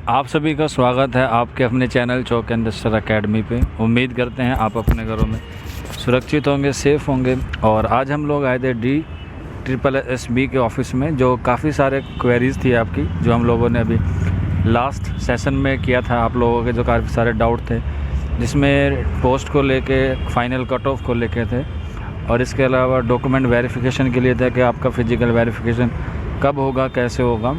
आप सभी का स्वागत है आपके अपने चैनल चौक इंडस्ट्रियल एकेडमी पे। उम्मीद करते हैं आप अपने घरों में सुरक्षित होंगे, सेफ़ होंगे। और आज हम लोग आए थे DSSB के ऑफ़िस में, जो काफ़ी सारे क्वेरीज़ थी आपकी, जो हम लोगों ने अभी लास्ट सेशन में किया था। आप लोगों के जो काफ़ी सारे डाउट थे, जिसमें पोस्ट को लेके, फाइनल कट ऑफ को लेके थे, और इसके अलावा डॉक्यूमेंट वेरिफिकेशन के लिए था कि आपका फ़िज़िकल वेरिफिकेशन कब होगा, कैसे होगा।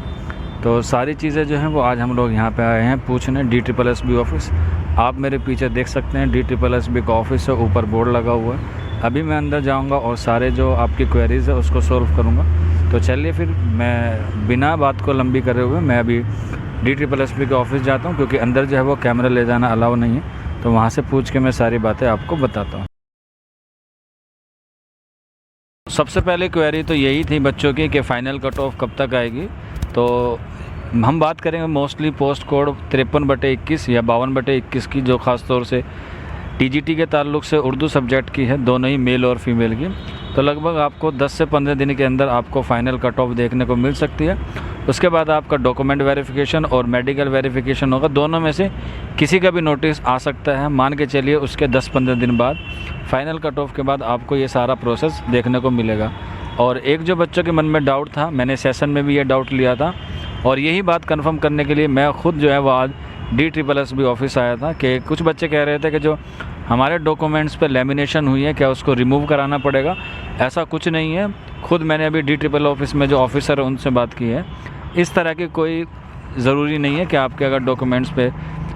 तो सारी चीज़ें जो हैं वो आज हम लोग यहाँ पे आए हैं पूछने। DSSB ऑफ़िस आप मेरे पीछे देख सकते हैं, DSSB का ऑफ़िस है, ऊपर बोर्ड लगा हुआ है। अभी मैं अंदर जाऊँगा और सारे जो आपकी क्वेरीज़ है उसको सॉल्व करूँगा। तो चलिए फिर मैं बिना बात को लंबी करे हुए मैं अभी DSSB के ऑफ़िस जाता हूँ, क्योंकि अंदर जो है वो कैमरा ले जाना अलाउ नहीं है। तो वहाँ से पूछ के मैं सारी बातें आपको बताता हूँ। सबसे पहले क्वेरी तो यही थी बच्चों की कि फ़ाइनल कट ऑफ कब तक आएगी। तो हम बात करेंगे मोस्टली पोस्ट कोड 53/21 या 52/21 की, जो ख़ास तौर से TGT के ताल्लुक़ से उर्दू सब्जेक्ट की है, दोनों ही मेल और फीमेल की। तो लगभग आपको 10 से 15 दिन के अंदर आपको फ़ाइनल कट ऑफ देखने को मिल सकती है। उसके बाद आपका डॉक्यूमेंट वेरिफिकेशन और मेडिकल वेरिफिकेशन होगा। दोनों में से किसी का भी नोटिस आ सकता है। मान के चलिए उसके 10-15 दिन बाद फ़ाइनल कट ऑफ के बाद आपको ये सारा प्रोसेस देखने को मिलेगा। और एक जो बच्चों के मन में डाउट था, मैंने सेशन में भी ये डाउट लिया था, और यही बात कंफर्म करने के लिए मैं ख़ुद जो है वो आज DSSB ऑफ़िस आया था। कि कुछ बच्चे कह रहे थे कि जो हमारे डॉक्यूमेंट्स पे लेमिनेशन हुई है, क्या उसको रिमूव कराना पड़ेगा। ऐसा कुछ नहीं है। ख़ुद मैंने अभी DSSB ऑफ़िस में जो ऑफिसर है उनसे बात की है। इस तरह की कोई ज़रूरी नहीं है कि आपके अगर डॉक्यूमेंट्स पे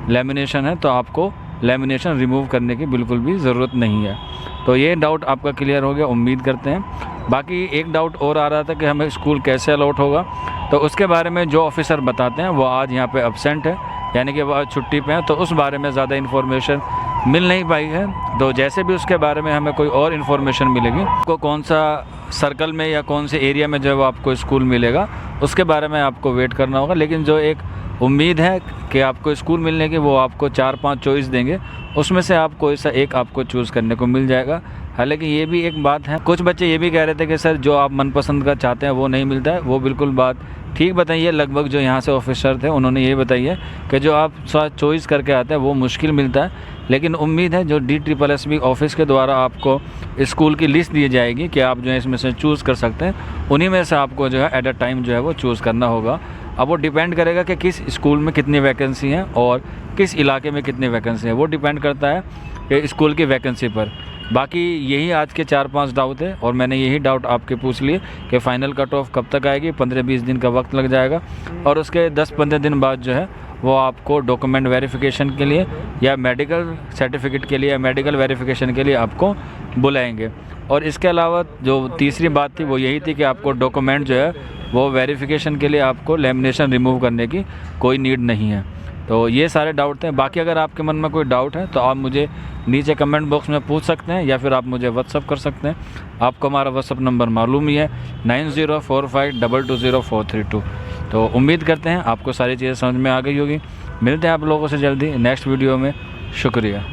लेमिनेशन है तो आपको लेमिनेशन रिमूव करने की बिल्कुल भी ज़रूरत नहीं है। तो ये डाउट आपका क्लियर हो गया, उम्मीद करते हैं। बाकी एक डाउट और आ रहा था कि हमें स्कूल कैसे अलॉट होगा। तो उसके बारे में जो ऑफिसर बताते हैं वो आज यहाँ पे एब्सेंट है, यानी कि वो आज छुट्टी पे हैं। तो उस बारे में ज़्यादा इन्फॉर्मेशन मिल नहीं पाई है। तो जैसे भी उसके बारे में हमें कोई और इन्फॉर्मेशन मिलेगी, आपको कौन सा सर्कल में या कौन से एरिया में जो है वो आपको स्कूल मिलेगा, उसके बारे में आपको वेट करना होगा। लेकिन जो एक उम्मीद है कि आपको स्कूल मिलने की, वो आपको 4-5 चॉइस देंगे, उसमें से आप कोई सा एक आपको चूज़ करने को मिल जाएगा। हालांकि ये भी एक बात है, कुछ बच्चे ये भी कह रहे थे कि सर जो आप मनपसंद का चाहते हैं वो नहीं मिलता है। वो बिल्कुल बात ठीक बताइए। लगभग जो यहाँ से ऑफिसर थे उन्होंने ये बताइए कि जो आप चॉइस करके आते हैं वो मुश्किल मिलता है। लेकिन उम्मीद है जो DSSB ऑफ़िस के द्वारा आपको स्कूल की लिस्ट दी जाएगी कि आप जो है इसमें से चूज़ कर सकते हैं, उन्हीं में से आपको जो है एट अ टाइम जो है वो चूज़ करना होगा। अब वो डिपेंड करेगा कि किस स्कूल में कितनी वैकेंसी हैं और किस इलाके में कितनी वैकेंसी है। वो डिपेंड करता है कि स्कूल की वैकेंसी पर। बाकी यही आज के 4-5 डाउट है, और मैंने यही डाउट आपके पूछ लिए कि फ़ाइनल कट ऑफ कब तक आएगी। 15-20 दिन का वक्त लग जाएगा, और उसके 10-15 दिन बाद जो है वो आपको डॉक्यूमेंट वेरिफिकेशन के लिए या मेडिकल सर्टिफिकेट के लिए या मेडिकल वेरिफिकेशन के लिए आपको बुलाएंगे। और इसके अलावा जो तीसरी बात थी वो यही थी कि आपको डॉक्यूमेंट जो है वो वेरिफिकेशन के लिए आपको लेमिनेशन रिमूव करने की कोई नीड नहीं है। तो ये सारे डाउट थे। बाकी अगर आपके मन में कोई डाउट है तो आप मुझे नीचे कमेंट बॉक्स में पूछ सकते हैं, या फिर आप मुझे व्हाट्सअप कर सकते हैं। आपको हमारा व्हाट्सअप नंबर मालूम ही है, 9045220432। तो उम्मीद करते हैं आपको सारी चीज़ें समझ में आ गई होगी। मिलते हैं आप लोगों से जल्दी नेक्स्ट वीडियो में। शुक्रिया।